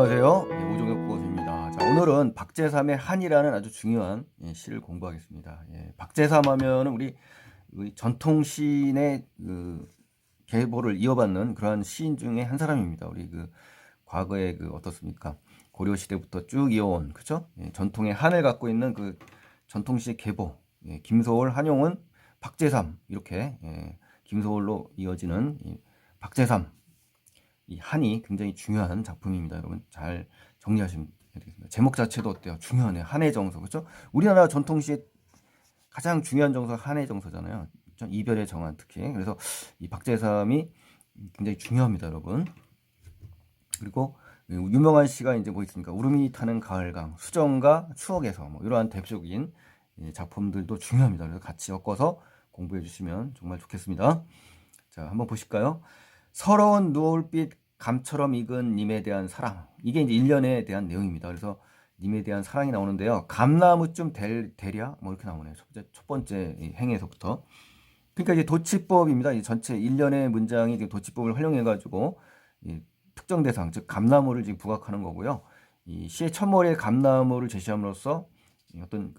안녕하세요. 오종혁 국어입니다. 자, 오늘은 박제삼의 한이라는 아주 중요한 시를 공부하겠습니다. 박제삼 하면은 우리 전통 시인의 계보를 이어받는 그러한 시인 중에 한 사람입니다. 우리 과거에 어떻습니까? 고려 시대부터 쭉 이어온 그죠? 전통의 한을 갖고 있는 전통 시의 계보. 김소월, 한용운, 박제삼 이렇게 김소월로 이어지는 박제삼. 이 한이 굉장히 중요한 작품입니다. 여러분 잘 정리하시면 되겠습니다. 제목 자체도 어때요? 중요하네요. 한의 정서, 그렇죠? 우리나라 전통시의 가장 중요한 정서 한의 정서잖아요. 그렇죠? 이별의 정한 특히. 그래서 이 박제삼이 굉장히 중요합니다, 여러분. 그리고 유명한 시가 이제 뭐 있습니까? 우름이 타는 가을강, 수정과 추억에서 뭐 이러한 대표적인 작품들도 중요합니다. 그래서 같이 엮어서 공부해 주시면 정말 좋겠습니다. 자, 한번 보실까요? 서러운 누울빛 감처럼 익은 님에 대한 사랑. 이게 이제 1년에 대한 내용입니다. 그래서 님에 대한 사랑이 나오는데요. 감나무쯤 되랴? 뭐 이렇게 나오네요. 첫 번째 행에서부터. 그러니까 이제 도치법입니다. 이 전체 1년의 문장이 지금 도치법을 활용해가지고 특정 대상, 즉 감나무를 지금 부각하는 거고요. 이 시의 첫머리에 감나무를 제시함으로써 어떤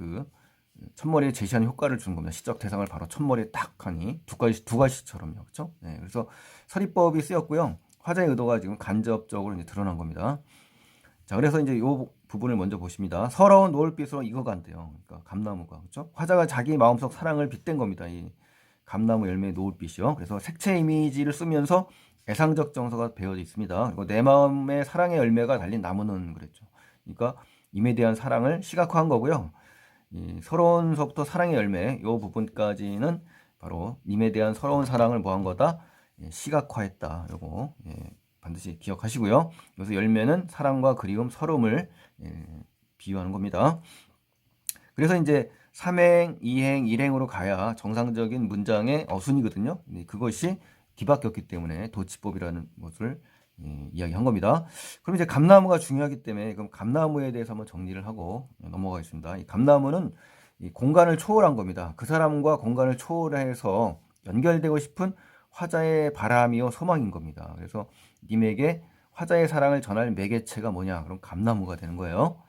첫머리에 제시하는 효과를 주는 겁니다. 시적 대상을 바로 첫머리에 딱 하니 두 가시처럼요. 그렇죠? 네, 그래서 서리법이 쓰였고요. 화자의 의도가 지금 간접적으로 이제 드러난 겁니다. 자, 그래서 이제 이 부분을 먼저 보십니다. 서러운 노을빛으로 익어간대요. 그러니까 감나무가 그렇죠? 화자가 자기 마음속 사랑을 빗댄 겁니다. 이 감나무 열매의 노을빛이요. 그래서 색채 이미지를 쓰면서 애상적 정서가 배어져 있습니다. 그리고 내 마음에 사랑의 열매가 달린 나무는 그랬죠. 그러니까 임에 대한 사랑을 시각화한 거고요. 서러운서부터 사랑의 열매 이 부분까지는 바로 님에 대한 서러운 사랑을 뭐한 거다? 시각화했다. 요거 반드시 기억하시고요. 여기서 열매는 사랑과 그리움, 서름을 비유하는 겁니다. 그래서 이제 3행, 2행, 1행으로 가야 정상적인 문장의 어순이거든요. 그것이 뒤바뀌었기 때문에 도치법이라는 것을 이야기한 겁니다. 그럼 이제 감나무가 중요하기 때문에 그럼 감나무에 대해서 한번 정리를 하고 넘어가겠습니다. 이 감나무는 이 공간을 초월한 겁니다. 그 사람과 공간을 초월해서 연결되고 싶은 화자의 바람이요 소망인 겁니다. 그래서 님에게 화자의 사랑을 전할 매개체가 뭐냐? 그럼 감나무가 되는 거예요.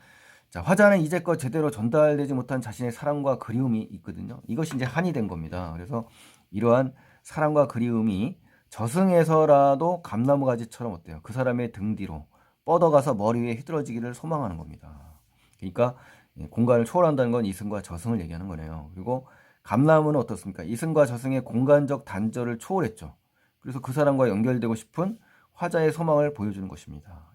자, 화자는 이제껏 제대로 전달되지 못한 자신의 사랑과 그리움이 있거든요. 이것이 이제 한이 된 겁니다. 그래서 이러한 사랑과 그리움이 저승에서라도 감나무 가지처럼 어때요? 그 사람의 등 뒤로 뻗어가서 머리 위에 휘둘러지기를 소망하는 겁니다. 그러니까 공간을 초월한다는 건 이승과 저승을 얘기하는 거네요. 그리고 감나무는 어떻습니까? 이승과 저승의 공간적 단절을 초월했죠. 그래서 그 사람과 연결되고 싶은 화자의 소망을 보여주는 것입니다.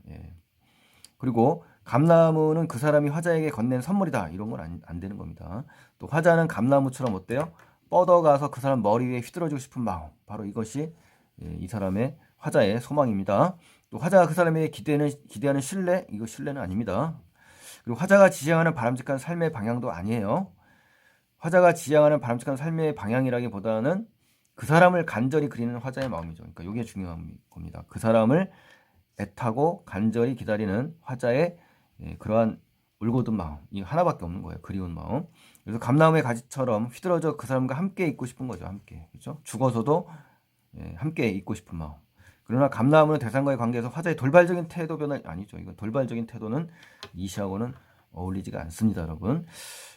그리고 감나무는 그 사람이 화자에게 건넨 선물이다. 이런 건 안 되는 겁니다. 또 화자는 감나무처럼 어때요? 뻗어가서 그 사람 머리 위에 휘둘러주고 싶은 마음. 바로 이것이 이 사람의 화자의 소망입니다. 또 화자가 그 사람에게 기대하는 신뢰? 이거 신뢰는 아닙니다. 그리고 화자가 지향하는 바람직한 삶의 방향도 아니에요. 화자가 지향하는 바람직한 삶의 방향이라기보다는 그 사람을 간절히 그리는 화자의 마음이죠. 그러니까 이게 중요한 겁니다. 그 사람을 애타고 간절히 기다리는 화자의 그러한 울고든 마음, 이 하나밖에 없는 거예요. 그리운 마음. 그래서 감나무의 가지처럼 휘둘러져 그 사람과 함께 있고 싶은 거죠. 함께, 그렇죠? 죽어서도 함께 있고 싶은 마음. 그러나 감나무는 대상과의 관계에서 화자의 돌발적인 태도 변화 아니죠. 이건 돌발적인 태도는 이 시하고는 어울리지가 않습니다, 여러분.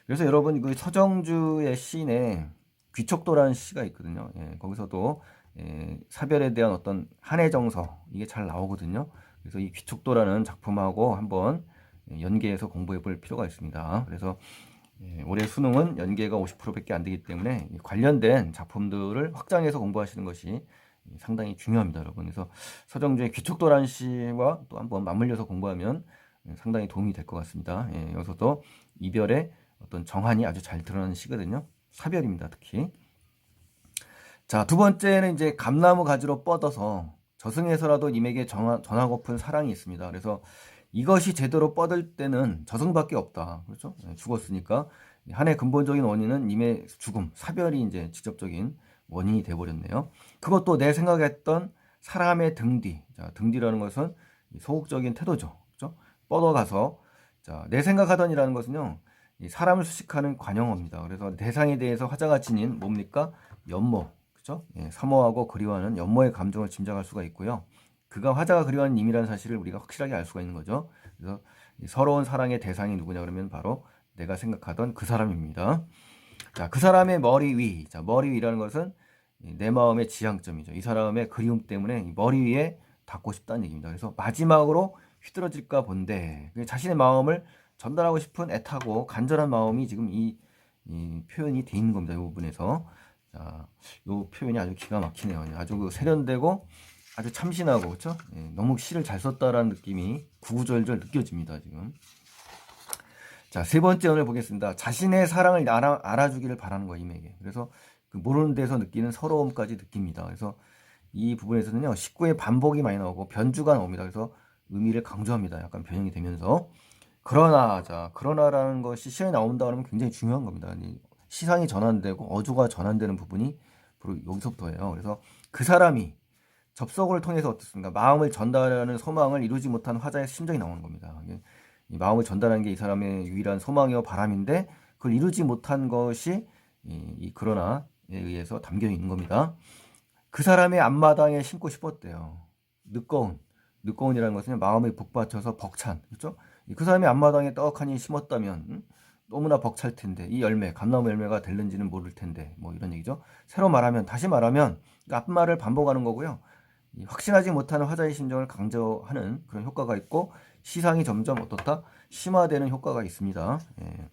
그래서 여러분 서정주의 시인에 귀척도라는 시가 있거든요. 거기서도 사별에 대한 어떤 한의 정서 이게 잘 나오거든요. 그래서 이 귀척도라는 작품하고 한번 연계해서 공부해 볼 필요가 있습니다. 그래서 올해 수능은 연계가 50%밖에 안 되기 때문에 관련된 작품들을 확장해서 공부하시는 것이 상당히 중요합니다, 여러분. 그래서 서정주의 귀척도라는 시와 또 한번 맞물려서 공부하면 상당히 도움이 될 것 같습니다. 여기서도 이별의 어떤 정한이 아주 잘 드러나는 시거든요. 사별입니다, 특히. 자, 두 번째는 이제 감나무 가지로 뻗어서 저승에서라도 님에게 전하고픈 사랑이 있습니다. 그래서 이것이 제대로 뻗을 때는 저승밖에 없다. 그렇죠? 죽었으니까. 한해 근본적인 원인은 님의 죽음, 사별이 이제 직접적인 원인이 돼버렸네요. 그것도 내 생각했던 사람의 등 뒤. 자, 등 뒤라는 것은 소극적인 태도죠. 그렇죠? 뻗어가서. 자, 내 생각하던이라는 것은요. 이 사람을 수식하는 관용어입니다. 그래서 대상에 대해서 화자가 지닌 뭡니까? 연모. 그렇죠? 사모하고 그리워하는 연모의 감정을 짐작할 수가 있고요. 그가 화자가 그리워하는 님이라는 사실을 우리가 확실하게 알 수가 있는 거죠. 그래서 서러운 사랑의 대상이 누구냐 그러면 바로 내가 생각하던 그 사람입니다. 자, 그 사람의 머리 위. 자, 머리 위라는 것은 내 마음의 지향점이죠. 이 사람의 그리움 때문에 머리 위에 닿고 싶다는 얘기입니다. 그래서 마지막으로 휘들어질까 본데 자신의 마음을 전달하고 싶은 애타고 간절한 마음이 지금 이 표현이 돼 있는 겁니다. 이 부분에서. 자, 이 표현이 아주 기가 막히네요. 아주 그 세련되고 아주 참신하고 그렇죠? 너무 시를 잘 썼다라는 느낌이 구구절절 느껴집니다. 지금. 자, 세 번째 오늘 보겠습니다. 자신의 사랑을 알아주기를 바라는 거예요, 임에게. 그래서 그 모르는 데서 느끼는 서러움까지 느낍니다. 그래서 이 부분에서는요, 식구의 반복이 많이 나오고 변주가 나옵니다. 그래서 의미를 강조합니다. 약간 변형이 되면서. 그러나, 자, 그러나라는 것이 시에 나온다 그러면 굉장히 중요한 겁니다. 시상이 전환되고 어조가 전환되는 부분이 바로 여기서부터예요. 그래서 그 사람이 접속을 통해서 어떻습니까? 마음을 전달하는 소망을 이루지 못한 화자의 심정이 나오는 겁니다. 이 마음을 전달하는 게 이 사람의 유일한 소망이요 바람인데 그걸 이루지 못한 것이 이 그러나에 의해서 담겨 있는 겁니다. 그 사람의 앞마당에 심고 싶었대요. 늦거운이라는 것은 마음이 북받쳐서 벅찬, 그렇죠? 그 사람의 앞마당에 떡하니 심었다면 너무나 벅찰 텐데 이 열매, 감나무 열매가 될는지는 모를 텐데 뭐 이런 얘기죠. 다시 말하면 앞말을 반복하는 거고요. 확신하지 못하는 화자의 심정을 강조하는 그런 효과가 있고 시상이 점점 어떻다? 심화되는 효과가 있습니다. 예.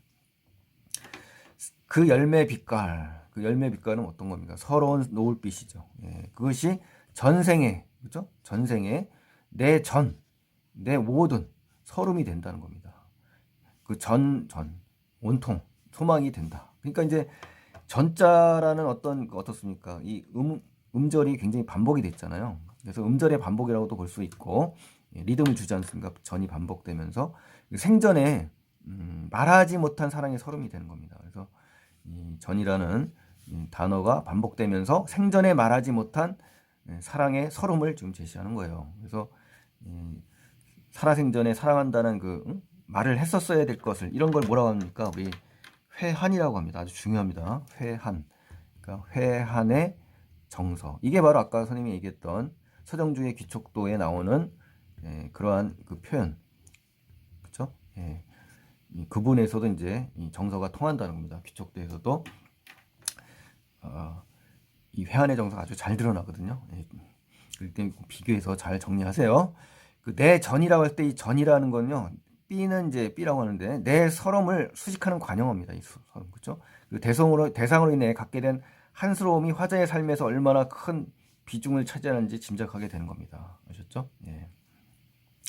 그 열매 빛깔은 어떤 겁니까? 서러운 노을빛이죠. 예. 그것이 전생에, 그렇죠? 전생에 내 모든 서름이 된다는 겁니다. 그 온통 소망이 된다. 그러니까 이제 전자라는 어떻습니까? 이 음절이 굉장히 반복이 됐잖아요. 그래서 음절의 반복이라고도 볼 수 있고 리듬을 주지 않습니까? 전이 반복되면서 생전에 말하지 못한 사랑의 서름이 되는 겁니다. 그래서 이 전이라는 단어가 반복되면서 생전에 말하지 못한 사랑의 서름을 지금 제시하는 거예요. 그래서 살아생전에 사랑한다는 말을 했었어야 될 것을 이런 걸 뭐라고 합니까? 우리 회한이라고 합니다. 아주 중요합니다. 회한. 그러니까 회한의 정서. 이게 바로 아까 선생님이 얘기했던 서정주의 귀촉도에 나오는 그러한 그 표현. 그렇죠? 예. 이 그분에서도 이제 이 정서가 통한다는 겁니다. 귀촉도에서도 이 회한의 정서가 아주 잘 드러나거든요. 예. 그럴 때 비교해서 잘 정리하세요. 그 내 전이라고 할 때 이 전이라는 건요. B는 이제 B라고 하는데 내 서름을 수식하는 관용어입니다. 이 서름. 그렇죠? 그 대상으로 인해 갖게 된 한스러움이 화자의 삶에서 얼마나 큰 비중을 차지하는지 짐작하게 되는 겁니다. 아셨죠? 예.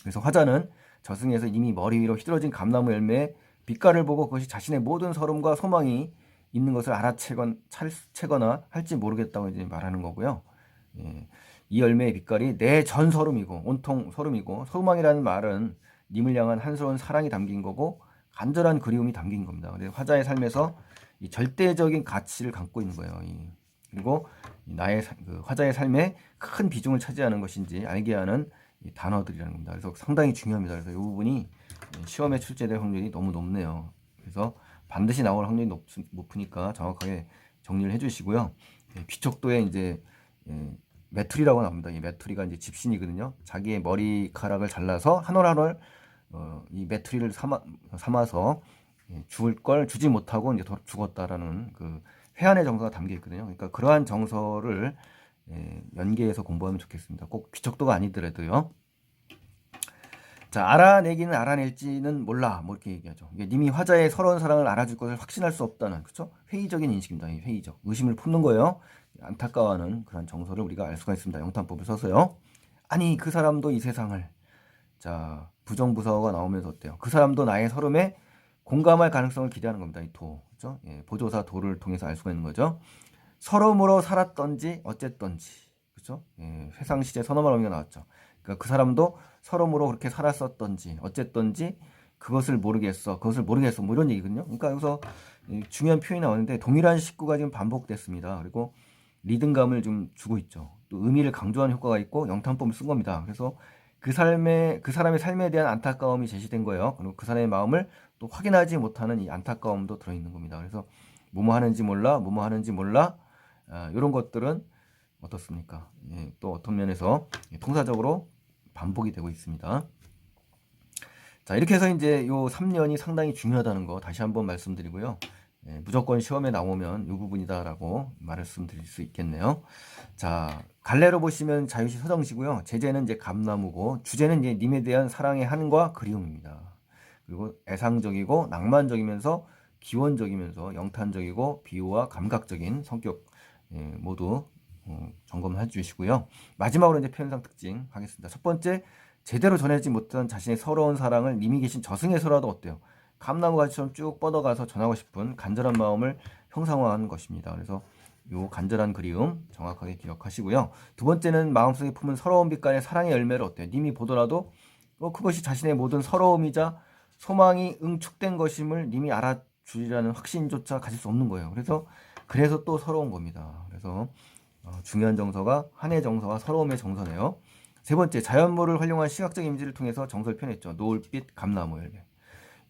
그래서 화자는 저승에서 이미 머리 위로 휘들어진 감나무 열매의 빛깔을 보고 그것이 자신의 모든 서름과 소망이 있는 것을 알아채거나 할지 모르겠다고 이제 말하는 거고요. 예. 이 열매의 빛깔이 내 전 서름이고 온통 서름이고 소망이라는 말은 님을 향한 한스러운 사랑이 담긴 거고 간절한 그리움이 담긴 겁니다. 그래서 화자의 삶에서 이 절대적인 가치를 갖고 있는 거예요. 그리고 화자의 삶에 큰 비중을 차지하는 것인지 알게 하는 이 단어들이라는 겁니다. 그래서 상당히 중요합니다. 그래서 이 부분이 시험에 출제될 확률이 너무 높네요. 그래서 반드시 나올 확률이 높으니까 정확하게 정리를 해주시고요. 귀척도에 이제 메투리라고 나옵니다. 이 메투리가 이제 집신이거든요. 자기의 머리카락을 잘라서 한 올 한 올 이 메투리를 삼아서 죽을 걸 주지 못하고 이제 죽었다라는 그 회한의 정서가 담겨 있거든요. 그러니까 그러한 정서를 연계해서 공부하면 좋겠습니다. 꼭 귀척도가 아니더라도요. 자, 알아내기는 알아낼지는 몰라. 뭐 이렇게 얘기하죠. 님이 화자의 서러운 사랑을 알아줄 것을 확신할 수 없다는, 그렇죠? 회의적인 인식입니다. 회의적. 의심을 품는 거예요. 안타까워하는 그런 정서를 우리가 알 수가 있습니다. 영탄법을 써서요. 아니, 그 사람도 이 세상을. 자, 부정부사어가 나오면서 어때요? 그 사람도 나의 서름에 공감할 가능성을 기대하는 겁니다. 이 도. 그렇죠? 보조사 도를 통해서 알 수가 있는 거죠. 서름으로 살았던지 어쨌던지. 그렇죠? 회상시제 선어말 어미가 나왔죠. 그러니까 그 사람도 서름으로 그렇게 살았었던지 어쨌던지 그것을 모르겠어 뭐 이런 얘기거든요. 그러니까 여기서 중요한 표현이 나오는데 동일한 식구가 지금 반복됐습니다. 그리고 리듬감을 좀 주고 있죠. 또 의미를 강조하는 효과가 있고 영탄법을 쓴 겁니다. 그래서 그 사람의 삶에 대한 안타까움이 제시된 거예요. 그리고 그 사람의 마음을 또 확인하지 못하는 이 안타까움도 들어있는 겁니다. 그래서 뭐뭐 하는지 몰라 이런 것들은 어떻습니까? 또 어떤 면에서 통사적으로 반복이 되고 있습니다. 자, 이렇게 해서 이제 요 3년이 상당히 중요하다는 거 다시 한번 말씀드리고요. 무조건 시험에 나오면 이 부분이다라고 말씀드릴 수 있겠네요. 자, 갈래로 보시면 자유시 서정시고요. 제재는 이제 감나무고, 주제는 이제 님에 대한 사랑의 한과 그리움입니다. 그리고 애상적이고 낭만적이면서 기원적이면서 영탄적이고 비유와 감각적인 성격 모두 점검해 주시고요. 마지막으로 이제 표현상 특징 하겠습니다. 첫 번째, 제대로 전하지 못한 자신의 서러운 사랑을 님이 계신 저승에서라도 어때요? 감나무 가지처럼 쭉 뻗어가서 전하고 싶은 간절한 마음을 형상화하는 것입니다. 그래서 요 간절한 그리움 정확하게 기억하시고요. 두 번째는 마음속에 품은 서러운 빛깔의 사랑의 열매를 어때요? 님이 보더라도 그것이 자신의 모든 서러움이자 소망이 응축된 것임을 님이 알아주리라는 확신조차 가질 수 없는 거예요. 그래서 또 서러운 겁니다. 그래서 중요한 정서가 한의 정서와 서러움의 정서네요. 세 번째, 자연물을 활용한 시각적 이미지를 통해서 정서를 표현했죠. 노을빛, 감나무 열매.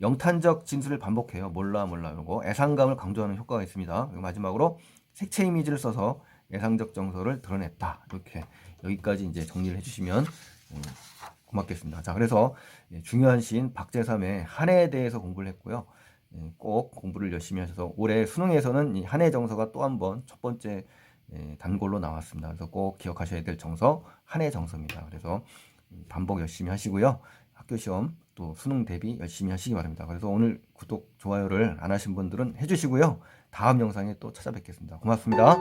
영탄적 진술을 반복해요. 몰라 이러고 애상감을 강조하는 효과가 있습니다. 그리고 마지막으로 색채 이미지를 써서 애상적 정서를 드러냈다. 이렇게 여기까지 이제 정리를 해주시면 고맙겠습니다. 자, 그래서 중요한 시인 박제삼의 한해에 대해서 공부를 했고요. 꼭 공부를 열심히 하셔서 올해 수능에서는 이 한해 정서가 또 한 번 첫 번째 단골로 나왔습니다. 그래서 꼭 기억하셔야 될 정서 한해 정서입니다. 그래서 반복 열심히 하시고요. 학교 시험 또 수능 대비 열심히 하시기 바랍니다. 그래서 오늘 구독, 좋아요를 안 하신 분들은 해주시고요. 다음 영상에 또 찾아뵙겠습니다. 고맙습니다.